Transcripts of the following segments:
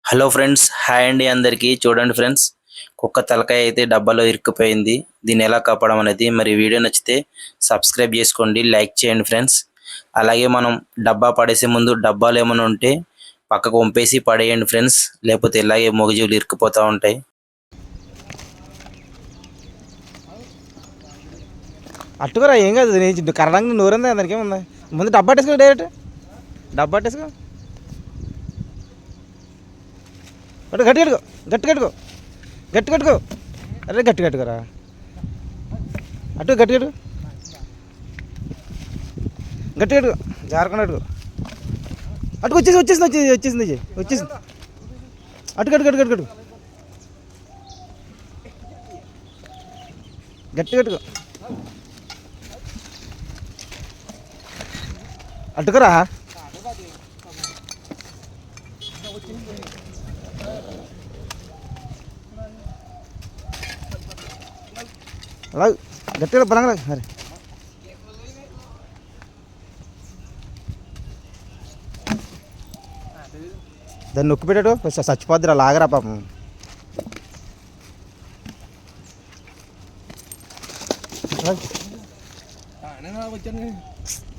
Hello friends, hi అండి అందరికీ. చూడండి ఫ్రెండ్స్, కుక్క తలకాయ అయితే డబ్బాలో ఇరుక్కుపోయింది. దీన్ని ఎలా కాపాడడం అనేది మరి వీడియో నచ్చితే సబ్స్క్రైబ్ చేసుకోండి, లైక్ చేయండి ఫ్రెండ్స్. అలాగే మనం డబ్బా పడేసే ముందు డబ్బాలు ఏమైనా ఉంటే పక్కకు వంపేసి పడేయండి ఫ్రెండ్స్, లేకపోతే ఇలాగే మూగజీవులు ఇరుక్కుపోతూ ఉంటాయి. అట్టుకురా ఏం కాదు, నేను కరడంగా నూరిందా దానికి ఏముంది. ముందు డబ్బా పట్టేసుకో, డైరెక్ట్ డబ్బా పట్టేసుకో. గట్టి కట్టుకో, గట్టి కట్టుకో, గట్టి కట్టుకో. అరే గట్టి కట్టుకోరా, అటు గట్టి కట్టుకో, గట్టి కట్టుకో, జారకుండా అట్టుకో. అటుకు వచ్చేసింది. అటు కట్టు కట్టు కట్టు కట్టు, గట్టి కట్టుకో, అట్టుకురా. అలా గట్టిగా బలంగా మరి దాన్ని నొక్కి పెట్టాడు, చచ్చిపోద్దిరా, లాగరా పాపం.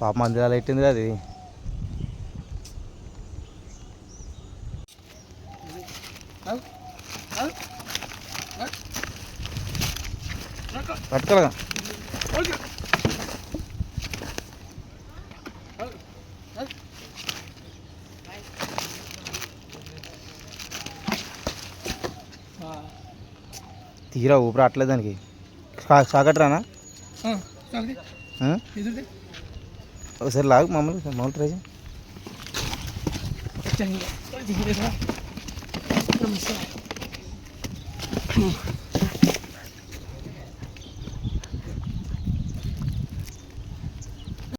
పాపం అందులో అలా ఎట్టింది అది. పట్టుకోగా తీరా ఊపిరి రావట్లేదు దానికి. సాగట్రానా ఒకసారి లాగు, మామూలు ట్రై చేయి.